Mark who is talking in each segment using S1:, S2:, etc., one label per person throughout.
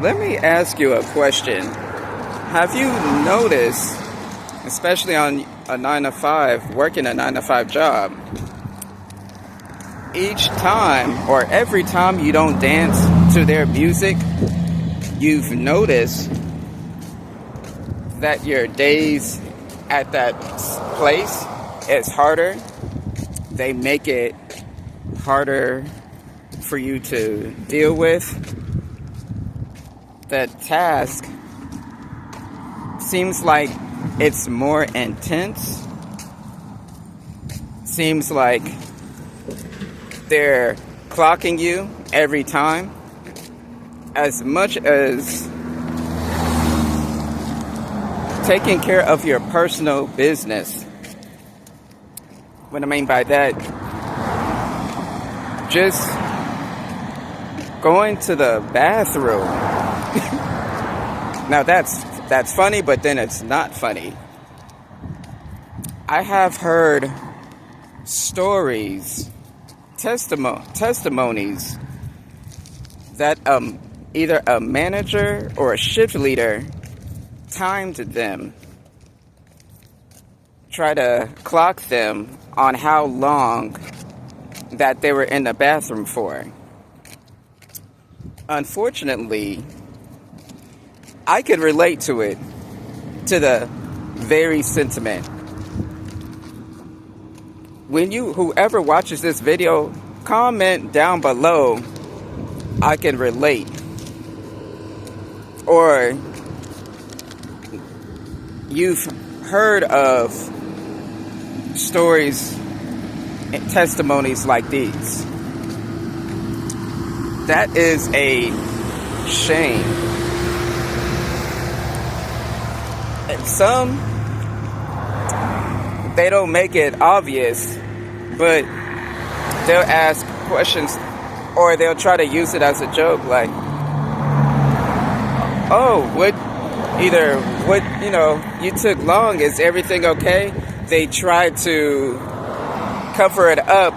S1: Let me ask you a question. Have you noticed, especially on a 9 to 5, working a 9 to 5 job, each time or every time you don't dance to their music, you've noticed that your days at that place is harder? They make it harder for you to deal with. The task seems like it's more intense. Seems like they're clocking you every time. As much as taking care of your personal business. What I mean by that, just going to the bathroom. Now that's funny, but then it's not funny. I have heard stories, testimonies that either a manager or a shift leader timed them, try to clock them on how long that they were in the bathroom for. Unfortunately, I could relate to it, to the very sentiment. Whoever watches this video, comment down below, I can relate. Or you've heard of stories and testimonies like these. That is a shame. And some, they don't make it obvious, but they'll ask questions or they'll try to use it as a joke, like, oh, you took long, is everything okay? They try to cover it up,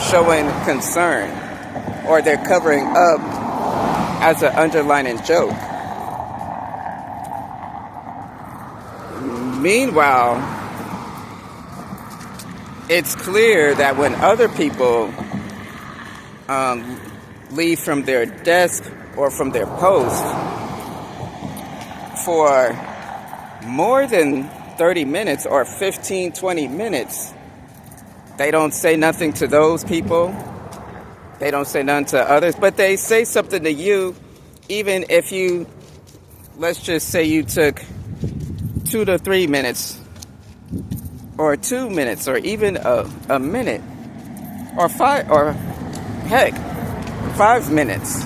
S1: showing concern, or they're covering up as an underlining joke. Meanwhile, it's clear that when other people leave from their desk or from their post for more than 30 minutes or 15, 20 minutes, they don't say nothing to those people. They don't say nothing to others, but they say something to you, even if you, let's just say you took 2 to 3 minutes, or 2 minutes, or even a minute, or 5, or heck, 5 minutes,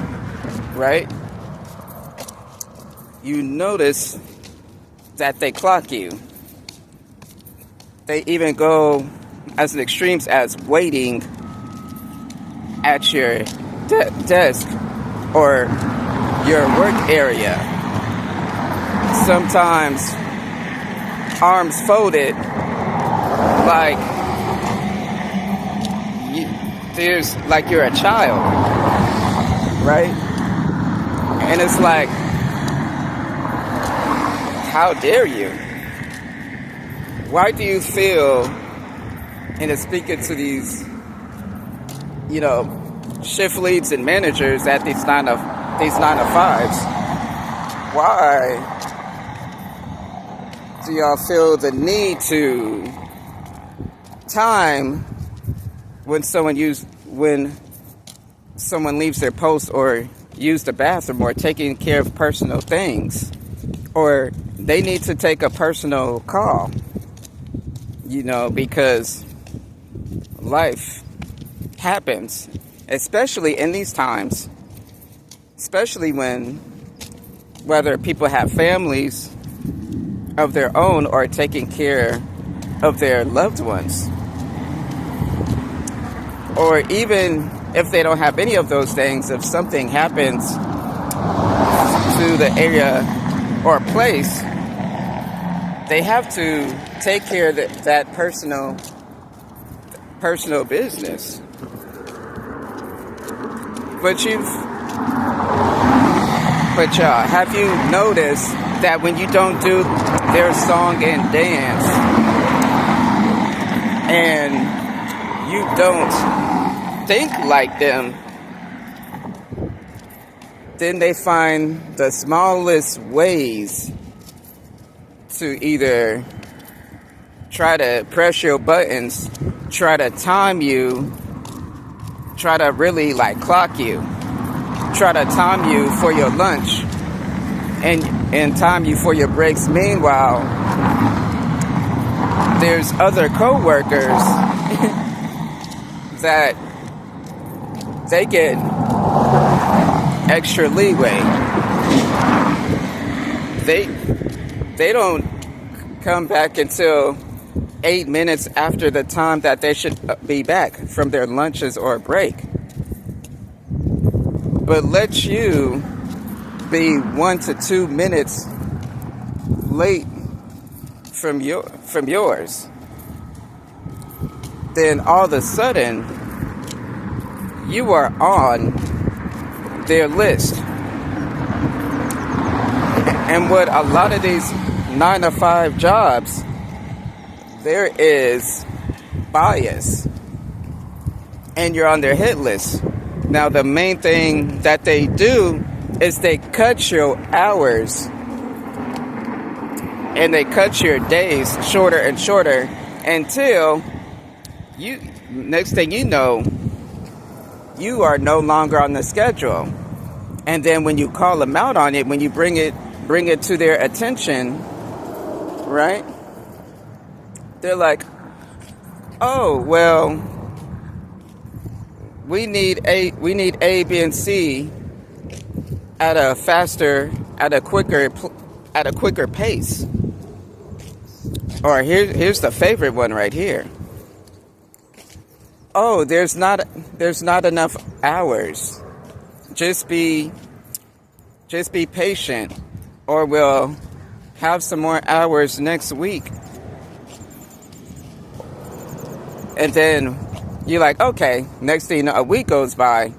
S1: right? You notice that they clock you. They even go as an extremes as waiting at your desk or your work area. Sometimes arms folded, like you're a child, right? And it's like, how dare you? Why do you feel, and it's speaking to these, shift leads and managers at these 9 to 5s, why do y'all feel the need to time when someone leaves their post or use the bathroom or taking care of personal things, or they need to take a personal call, because life happens, especially in these times, especially whether people have families of their own or taking care of their loved ones, or even if they don't have any of those things, if something happens to the area or place, they have to take care of that personal business. But y'all, have you noticed that when you don't do their song and dance, and you don't think like them, then they find the smallest ways to either try to press your buttons, try to time you, try to really like clock you, try to time you for your lunch and time you for your breaks. Meanwhile, there's other co-workers that they get extra leeway. They don't come back until 8 minutes after the time that they should be back from their lunches or break, but let you be 1 to 2 minutes late from yours. Then all of a sudden you are on their list. And with a lot of these 9-to-5 jobs, there is bias, and you're on their hit list. Now, the main thing that they do is they cut your hours and they cut your days shorter and shorter until next thing you know, you are no longer on the schedule. And then when you call them out on it, when you bring it to their attention, right? They're like, oh, well, we need A, B, and C at a quicker pace. Or here's the favorite one right here. Oh, there's not enough hours. Just be patient, or we'll have some more hours next week. And then you're like, okay, next thing you know, a week goes by.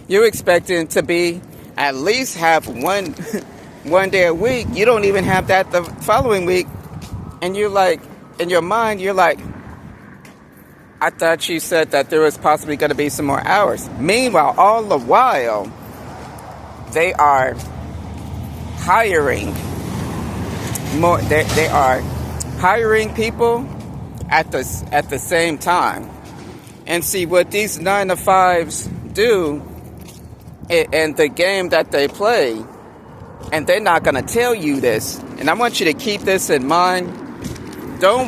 S1: You're expecting to be at least have one day a week. You don't even have that the following week. And you're like, in your mind, you're like, I thought you said that there was possibly going to be some more hours. Meanwhile, all the while, they are hiring more. They are hiring people at the same time. And see what these 9-to-5s do, and the game that they play, and they're not going to tell you this. And I want you to keep this in mind. Don't